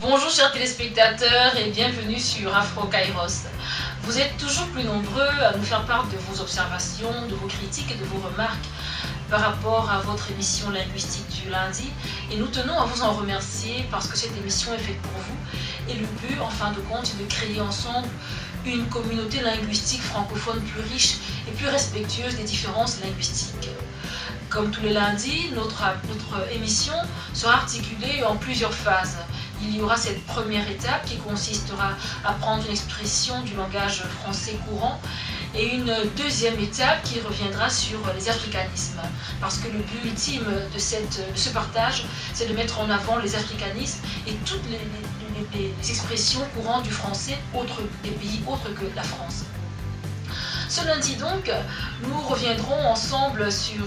Bonjour chers téléspectateurs et bienvenue sur Afro Kairos. Vous êtes toujours plus nombreux à nous faire part de vos observations, de vos critiques et de vos remarques par rapport à votre émission linguistique du lundi. Et nous tenons à vous en remercier parce que cette émission est faite pour vous. Et le but, en fin de compte, est de créer ensemble une communauté linguistique francophone plus riche et plus respectueuse des différences linguistiques. Comme tous les lundis, notre émission sera articulée en plusieurs phases. Il y aura cette première étape qui consistera à prendre une expression du langage français courant et une deuxième étape qui reviendra sur les africanismes. Parce que le but ultime de ce partage, c'est de mettre en avant les africanismes et toutes les expressions courantes du français des pays autres que la France. Ce lundi donc, nous reviendrons ensemble sur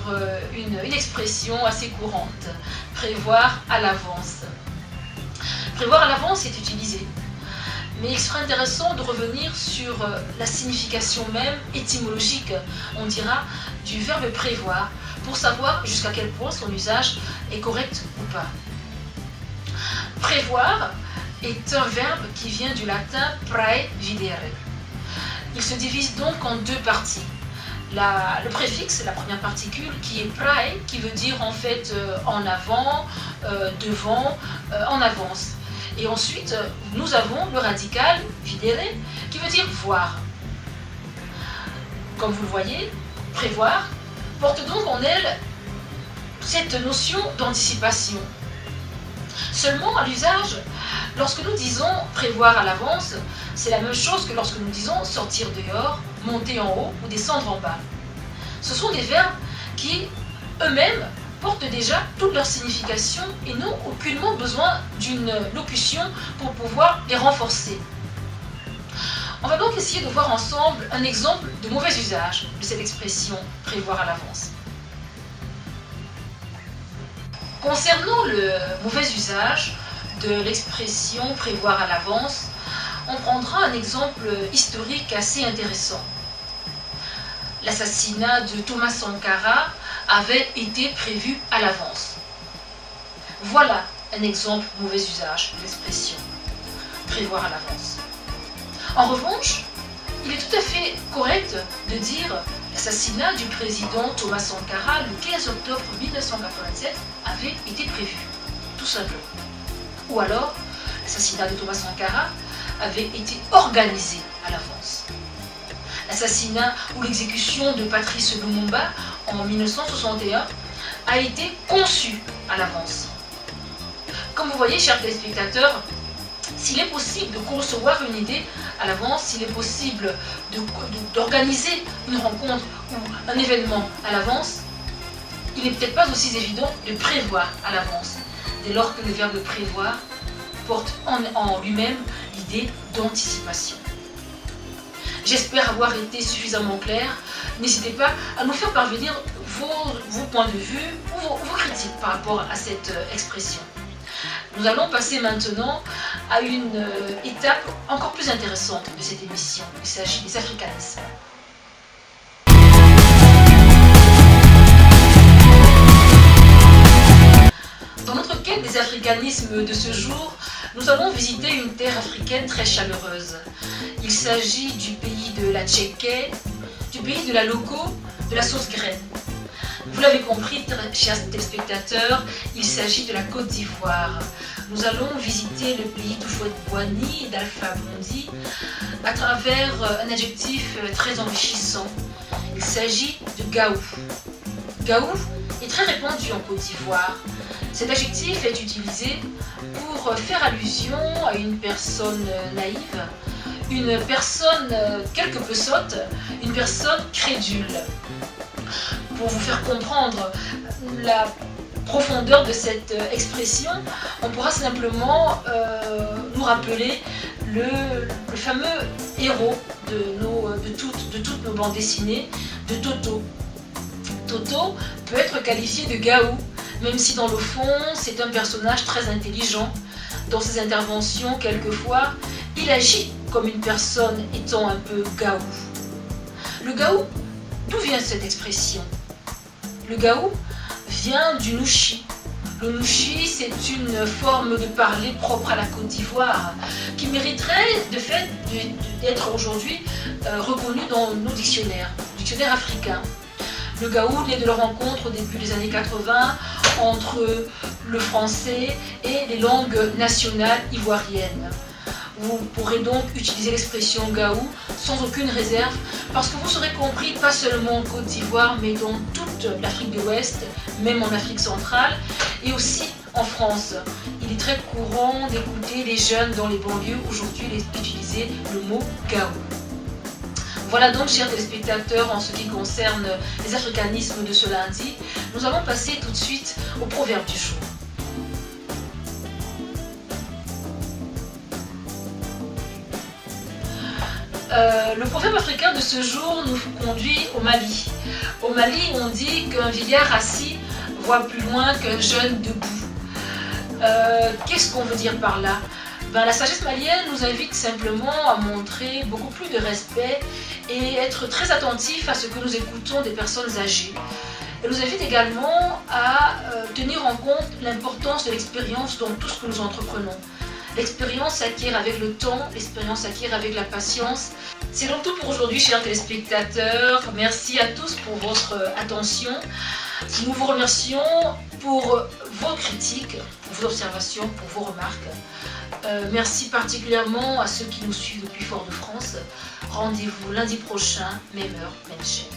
une expression assez courante, prévoir à l'avance. Prévoir à l'avance est utilisé, mais il sera intéressant de revenir sur la signification même étymologique, on dira, du verbe prévoir, pour savoir jusqu'à quel point son usage est correct ou pas. Prévoir est un verbe qui vient du latin praevidere. Il se divise donc en deux parties. Le préfixe, la première particule, qui est prae, qui veut dire en fait en avant, devant, en avance. Et ensuite, nous avons le radical videre, qui veut dire voir. Comme vous le voyez, prévoir porte donc en elle cette notion d'anticipation. Seulement, à l'usage, lorsque nous disons prévoir à l'avance, c'est la même chose que lorsque nous disons sortir dehors, monter en haut ou descendre en bas. Ce sont des verbes qui, eux-mêmes, portent déjà toute leur signification et n'ont aucunement besoin d'une locution pour pouvoir les renforcer. On va donc essayer de voir ensemble un exemple de mauvais usage de cette expression prévoir à l'avance. Concernant le mauvais usage de l'expression prévoir à l'avance, on prendra un exemple historique assez intéressant. L'assassinat de Thomas Sankara avait été prévu à l'avance. Voilà un exemple de mauvais usage de l'expression prévoir à l'avance. En revanche, il est tout à fait correct de dire l'assassinat du président Thomas Sankara le 15 octobre 1987 avait été prévu, tout simplement. Ou alors, l'assassinat de Thomas Sankara avait été organisé à l'avance. L'assassinat ou l'exécution de Patrice Lumumba en 1961 a été conçu à l'avance. Comme vous voyez, chers téléspectateurs, s'il est possible de concevoir une idée à l'avance, s'il est possible d'organiser une rencontre ou un événement à l'avance, il n'est peut-être pas aussi évident de prévoir à l'avance, dès lors que le verbe prévoir porte en lui-même l'idée d'anticipation. J'espère avoir été suffisamment clair. N'hésitez pas à nous faire parvenir vos points de vue ou vos critiques par rapport à cette expression. Nous allons passer maintenant à une étape encore plus intéressante de cette émission. Il s'agit des africanismes. Dans notre quête des africanismes de ce jour, nous allons visiter une terre africaine très chaleureuse. Il s'agit du pays de la tchéké, du pays de la loco, de la sauce graine. Vous l'avez compris, chers téléspectateurs, il s'agit de la Côte d'Ivoire. Nous allons visiter le pays d'Houphouët-Boigny et d'Alpha Blondy à travers un adjectif très enrichissant. Il s'agit de gaou. Gaou est très répandu en Côte d'Ivoire. Cet adjectif est utilisé pour faire allusion à une personne naïve, une personne quelque peu sotte, une personne crédule. Pour vous faire comprendre la profondeur de cette expression, on pourra simplement nous rappeler le fameux héros de toutes nos bandes dessinées, de Toto. Toto peut être qualifié de gaou, même si dans le fond, c'est un personnage très intelligent. Dans ses interventions, quelquefois, il agit comme une personne étant un peu gaou. Le gaou, d'où vient cette expression? Le gaou vient du nouchi. Le nouchi, c'est une forme de parler propre à la Côte d'Ivoire qui mériterait de fait d'être aujourd'hui reconnue dans nos dictionnaires africains. Le gaou naît de la rencontre au début des années 80 entre le français et les langues nationales ivoiriennes. Vous pourrez donc utiliser l'expression gaou sans aucune réserve parce que vous serez compris pas seulement en Côte d'Ivoire mais dans toute l'Afrique de l'Ouest, même en Afrique centrale et aussi en France. Il est très courant d'écouter les jeunes dans les banlieues aujourd'hui utiliser le mot gaou. Voilà donc, chers téléspectateurs, en ce qui concerne les africanismes de ce lundi. Nous allons passer tout de suite au proverbe du jour. Le proverbe africain de ce jour nous conduit au Mali. Au Mali, on dit qu'un vieillard assis voit plus loin qu'un jeune debout. Qu'est-ce qu'on veut dire par là? La sagesse malienne nous invite simplement à montrer beaucoup plus de respect et être très attentif à ce que nous écoutons des personnes âgées. Elle nous invite également à tenir en compte l'importance de l'expérience dans tout ce que nous entreprenons. L'expérience s'acquiert avec le temps, l'expérience s'acquiert avec la patience. C'est donc tout pour aujourd'hui, chers téléspectateurs. Merci à tous pour votre attention. Nous vous remercions pour vos critiques, pour vos observations, pour vos remarques. Merci particulièrement à ceux qui nous suivent depuis Fort-de-France. Rendez-vous lundi prochain, même heure, même chaîne.